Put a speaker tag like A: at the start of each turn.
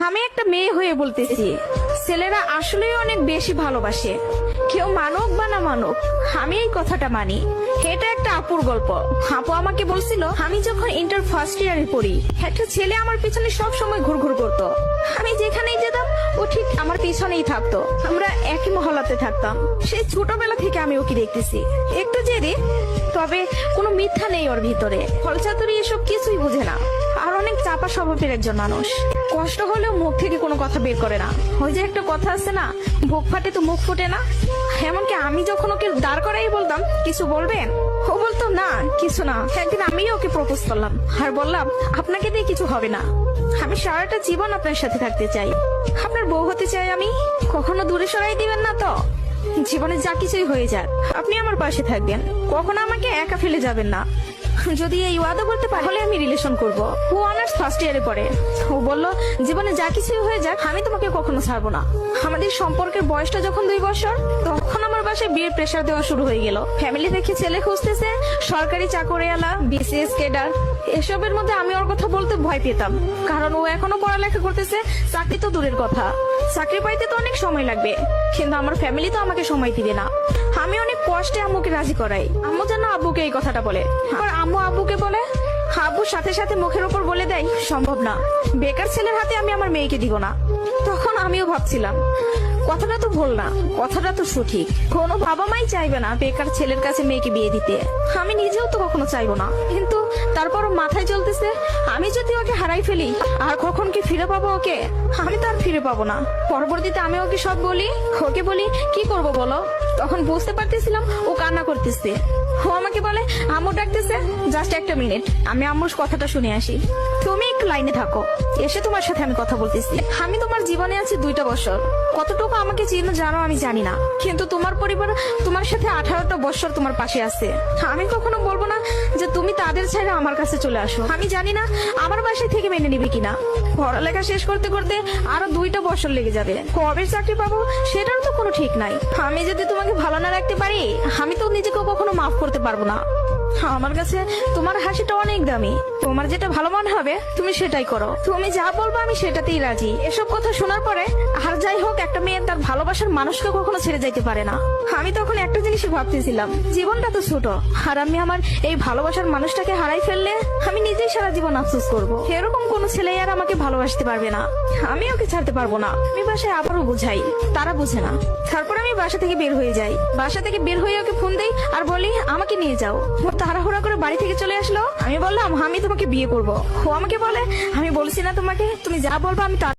A: আমি একটা মেয়ে হয়ে বলতেছি, ছেলেরা আসলেই অনেক বেশি ভালোবাসে। কেউ মানুক বা না মানুক, আমি এই কথাটা মানি। এটা একটা আপুর গল্প। আপু আমাকে বলছিল, আমি যখন ইন্টার ফার্স্ট ইয়ারে পড়ি, একটা ছেলে আমার পিছনে সব সময় ঘুরঘুর করতো। আমি যেখানেই যেতাম ও ঠিক আমার পিছনেই থাকতো। আমরা একই মহল্লাতে থাকতাম। সেই ছোটবেলা থেকে আমি ওকে দেখতেছি। একটু জেদি, তবে কোনো মিথ্যা নেই ওর ভিতরে। ফলচাতুরি এসব কিছুই বুঝে না, আর অনেক চাপা স্বভাবের একজন মানুষ। কষ্ট হলেও মুখ থেকে কোনো কথা বের করে না। ওই যে একটা কথা আছে না, বুক ফাটে তো মুখ ফুটে না। এমনকি আমি যখন ওকে দাঁড় করাই বলতাম, কিছু বলবেন, ও বলতো না কিছু না। একদিন আমি ওকে প্রপোজ করলাম আর বললাম, আপনাকে দিয়ে কিছু হবে না, আমি সারাটা জীবন আপনার সাথে থাকতে চাই, আপনার বউ হতে চাই আমি। কখনো দূরে সরাই দিবেন না তো? জীবনে যা কিছুই হয়ে যাক, আপনি আমার পাশে থাকবেন, কখনো আমাকে একা ফেলে যাবেন না। যদি এই ওয়াদা করতে পারে, তাহলে আমি রিলেশন করব। ও অনার্স ফার্স্ট ইয়ারে পড়ে। ও বলল, জীবনে যা কিছুই হয়ে যাক, আমি তোমাকে কখনো ছাড়বো না। আমাদের সম্পর্কের বয়সটা যখন 2 বছর, তখন আমার বাসায় বিয়ের প্রেশার দেওয়া শুরু হয়ে গেল। ফ্যামিলি দেখে ছেলে খুঁজতেছে, সরকারি চাকরিওয়ালা, বিসিএস ক্যাডার। এসবের মধ্যে আমি ওর কথা বলতে ভয় পেতাম, কারণ ও এখনো পড়ালেখা করতেছে। চাকরি তো দূরের কথা, চাকরি পাইতে তো অনেক সময় লাগবে, কিন্তু আমার ফ্যামিলি তো আমাকে সময় দিবে না। আমি অনেক কষ্টে আম্মুকে রাজি করাই। আম্মু যেন আব্বুকে এই কথাটা বলে, আর আম্মু আব্বুকে বলে। আব্বুর সাথে সাথে মুখের উপর বলে দেয়, সম্ভব না, বেকার ছেলের হাতে আমি আমার মেয়েকে দিব না। তখন আমিও ভাবছিলাম, কথাটা তো ভুল না, কথাটা তো সঠিক। কোনো বাবা মাই চাইবে না বেকার ছেলের কাছে মেয়েকে বিয়ে দিতে। আমি নিজেও তো কখনো চাইবো না, কিন্তু তারপরও মাথায় চলতেছে, আমি যদি ওকে হারাই ফেলি, আর কখন কি ফিরে পাবো ওকে? আমি তো আর ফিরে পাবো না। পরবর্তীতে আমি ওকে সব বলি, ওকে বলি কি করব বলো। তখন বুঝতে পারতেছিলাম ও কান্না করতেছে। ও আমাকে বলে, আম্মু ডাকতেছে, জাস্ট একটা মিনিট, আমি আম্মুর কথাটা শুনে আসি, তুমি একটু লাইনে থাকো, এসে তোমার সাথে আমি কথা বলতেছি। আমি তোমার জীবনে আছি 2টা বছর, কতটুকু আমাকে চিনো জানো আমি জানি না, কিন্তু তোমার পরিবার তোমার সাথে 18টা বছর তোমার পাশে আছে। আমি কখনো বলবো না যে তুমি তাদের ছেড়ে আমার কাছে চলে আসো। আমি জানি না আমার বাসায় থেকে মেনে নিবে কিনা। পড়ালেখা শেষ করতে করতে আরো 2টা বছর লেগে যাবে, কবে চাকরি পাবো সেটার তো কোনো ঠিক নাই। আমি যদি তোমাকে ভালো না রাখতে পারি, আমি তো নিজেকে কখনো মাফ করতে পারবো না। আমার কাছে তোমার হাসিটা অনেক দামি, তোমার যেটা ভালো মনে হবে তুমি সেটাই করো। তুমি যা বলবো আমি সেটাতেই রাজি। এসব কথা শোনার পরে, আর যাই হোক, একটা মেয়ে তার ভালোবাসার মানুষকে কখনো ছেড়ে যাইতে পারে না। আমি তখন একটা জিনিসই ভাবতেছিলাম, জীবনটা তো ছোট, আর আমি আমার এই ভালোবাসার মানুষটাকে হারাই ফেললে আমি নিজেই সারা জীবন আফসোস করবো। এরকম কোন ছেলে আর আমাকে ভালোবাসতে পারবে না, আমি ওকে ছাড়তে পারবো না। আমি বাসায় আবারও বুঝাই, তারা বুঝে না। তারপর আমি বাসা থেকে বের হয়ে যাই। বাসা থেকে বের হয়ে ওকে ফোন দেই আর বলি, আমাকে নিয়ে যাও। ও তাড়াহুড়া করে বাড়ি থেকে চলে আসলো। আমি বললাম, আমি তোমাকে বিয়ে করবো। ও আমাকে বলে, আমি বলছি না তোমাকে, তুমি যা বলবো আমি